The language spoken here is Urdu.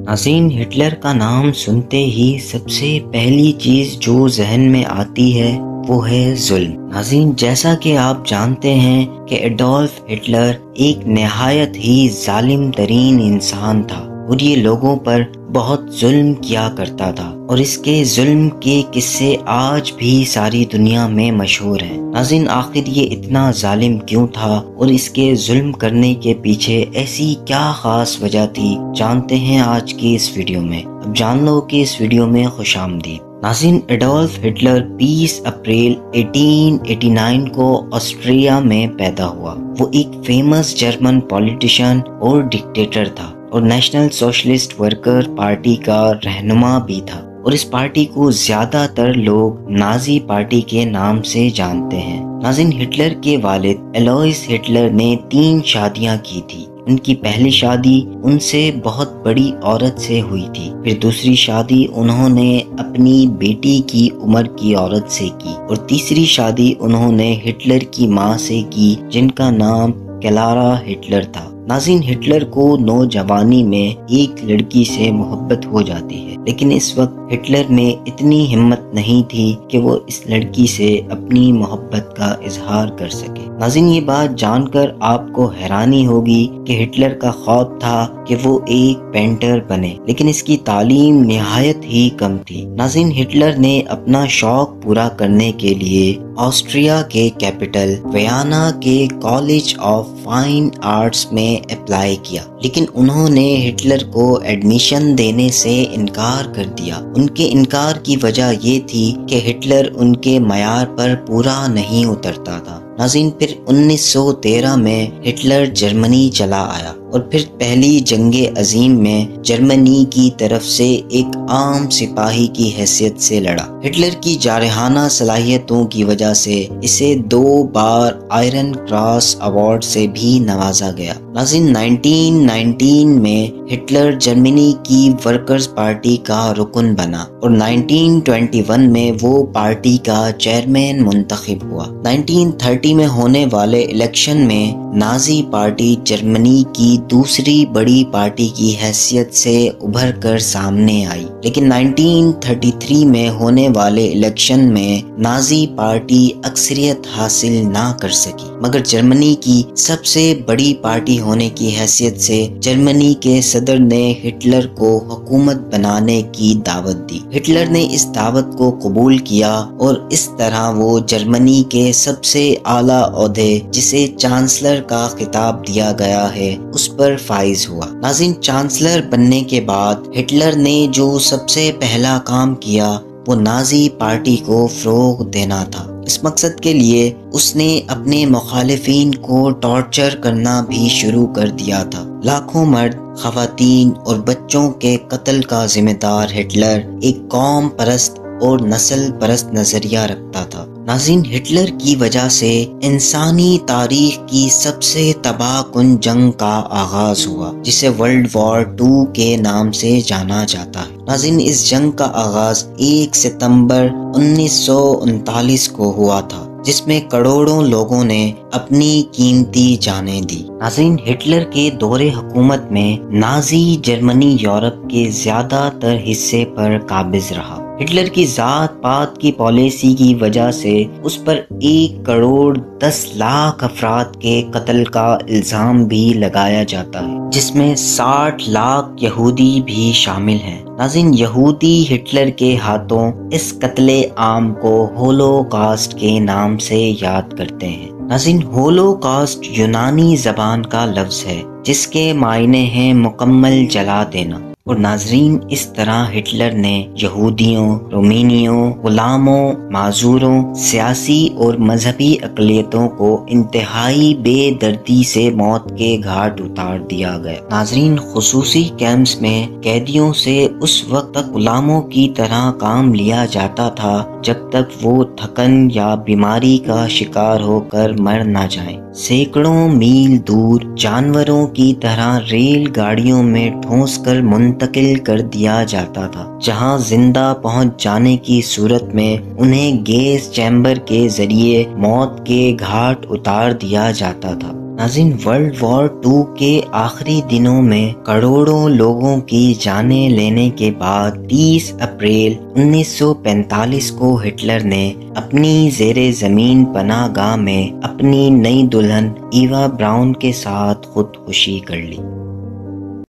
ناظرین، ہٹلر کا نام سنتے ہی سب سے پہلی چیز جو ذہن میں آتی ہے وہ ہے ظلم۔ ناظرین، جیسا کہ آپ جانتے ہیں کہ ایڈولف ہٹلر ایک نہایت ہی ظالم ترین انسان تھا اور یہ لوگوں پر بہت ظلم کیا کرتا تھا، اور اس کے ظلم کے قصے آج بھی ساری دنیا میں مشہور ہیں۔ ناظرین، آخر یہ اتنا ظالم کیوں تھا اور اس کے ظلم کرنے کے پیچھے ایسی کیا خاص وجہ تھی، جانتے ہیں آج کی اس ویڈیو میں۔ اب جان لو کہ اس ویڈیو میں خوش آمدید۔ ناظرین، ایڈولف ہٹلر 20 اپریل 1889 کو آسٹریا میں پیدا ہوا۔ وہ ایک فیمس جرمن پولیٹیشین اور ڈکٹیٹر تھا اور نیشنل سوشلسٹ ورکر پارٹی کا رہنما بھی تھا، اور اس پارٹی کو زیادہ تر لوگ نازی پارٹی کے نام سے جانتے ہیں۔ ناظرین، ہٹلر کے والد الوئس ہٹلر نے 3 شادیاں کی تھی۔ ان کی پہلی شادی ان سے بہت بڑی عورت سے ہوئی تھی، پھر دوسری شادی انہوں نے اپنی بیٹی کی عمر کی عورت سے کی، اور تیسری شادی انہوں نے ہٹلر کی ماں سے کی جن کا نام کلارا ہٹلر تھا۔ ناظرین، ہٹلر کو نوجوانی میں ایک لڑکی سے محبت ہو جاتی ہے، لیکن اس وقت ہٹلر میں اتنی ہمت نہیں تھی کہ وہ اس لڑکی سے اپنی محبت کا اظہار کر سکے۔ ناظرین، یہ بات جان کر آپ کو حیرانی ہوگی کہ ہٹلر کا خواب تھا کہ وہ ایک پینٹر بنے، لیکن اس کی تعلیم نہایت ہی کم تھی۔ ناظرین، ہٹلر نے اپنا شوق پورا کرنے کے لیے آسٹریا کے کیپٹل ویانا کے کالج آف فائن آرٹس میں اپلائی کیا، لیکن انہوں نے ہٹلر کو ایڈمیشن دینے سے انکار کر دیا۔ ان کے انکار کی وجہ یہ تھی کہ ہٹلر ان کے معیار پر پورا نہیں اترتا تھا۔ ناظرین، پھر 1913 میں ہٹلر جرمنی چلا آیا اور پھر پہلی جنگ عظیم میں جرمنی کی طرف سے ایک عام سپاہی کی حیثیت سے لڑا۔ ہٹلر کی جارحانہ صلاحیتوں کی وجہ سے اسے 2 بار آئرن کراس ایوارڈ سے بھی نوازا گیا۔ ناظرین، 1919 میں ہٹلر جرمنی کی ورکرز پارٹی کا رکن بنا اور 1921 میں وہ پارٹی کا چیئرمین منتخب ہوا۔ 1930 میں ہونے والے الیکشن میں نازی پارٹی جرمنی کی دوسری بڑی پارٹی کی حیثیت سے ابھر کر سامنے آئی، لیکن 1933 میں ہونے والے الیکشن میں نازی پارٹی اکثریت حاصل نہ کر سکی، مگر جرمنی کی سب سے بڑی پارٹی ہونے کی حیثیت سے جرمنی کے صدر نے ہٹلر کو حکومت بنانے کی دعوت دی۔ ہٹلر نے اس دعوت کو قبول کیا اور اس طرح وہ جرمنی کے سب سے اعلیٰ عہدے، جسے چانسلر کا خطاب دیا گیا ہے، اس پر فائز ہوا۔ ناظرین، چانسلر بننے کے بعد ہٹلر نے جو سب سے پہلا کام کیا وہ نازی پارٹی کو فروغ دینا تھا۔ اس مقصد کے لیے اس نے اپنے مخالفین کو ٹارچر کرنا بھی شروع کر دیا تھا۔ لاکھوں مرد، خواتین اور بچوں کے قتل کا ذمہ دار ہٹلر ایک قوم پرست اور نسل پرست نظریہ رکھتا تھا۔ ناظرین، ہٹلر کی وجہ سے انسانی تاریخ کی سب سے تباہ کن جنگ کا آغاز ہوا، جسے ورلڈ وار 2 کے نام سے جانا جاتا ہے۔ ناظرین، اس جنگ کا آغاز 1 ستمبر 1939 کو ہوا تھا، جس میں کروڑوں لوگوں نے اپنی قیمتی جانیں دی۔ ناظرین، ہٹلر کے دور حکومت میں نازی جرمنی یورپ کے زیادہ تر حصے پر قابض رہا۔ ہٹلر کی ذات پات کی پالیسی کی وجہ سے اس پر 1,10,00,000 افراد کے قتل کا الزام بھی لگایا جاتا ہے، جس میں 60 لاکھ یہودی بھی شامل ہیں۔ ناظرین، یہودی ہٹلر کے ہاتھوں اس قتل عام کو ہولو کاسٹ کے نام سے یاد کرتے ہیں۔ ناظرین، ہولو کاسٹ یونانی زبان کا لفظ ہے جس کے معنی ہیں مکمل جلا دینا، اور ناظرین، اس طرح ہٹلر نے یہودیوں، رومینیوں، غلاموں، معذوروں، سیاسی اور مذہبی اقلیتوں کو انتہائی بے دردی سے موت کے گھاٹ اتار دیا گیا۔ ناظرین، خصوصی کیمپس میں قیدیوں سے اس وقت تک غلاموں کی طرح کام لیا جاتا تھا جب تک وہ تھکن یا بیماری کا شکار ہو کر مر نہ جائیں۔ سینکڑوں میل دور جانوروں کی طرح ریل گاڑیوں میں ٹھونس کر منتقل منتقل کر دیا جاتا تھا، جہاں زندہ پہنچ جانے کی صورت میں انہیں گیس چیمبر کے ذریعے موت کے گھاٹ اتار دیا جاتا تھا۔ ناظرین، ورلڈ وار 2 کے آخری دنوں میں کروڑوں لوگوں کی جانیں لینے کے بعد 30 اپریل 1945 کو ہٹلر نے اپنی زیر زمین پناہ گاہ میں اپنی نئی دلہن ایوا براؤن کے ساتھ خودکشی کر لی۔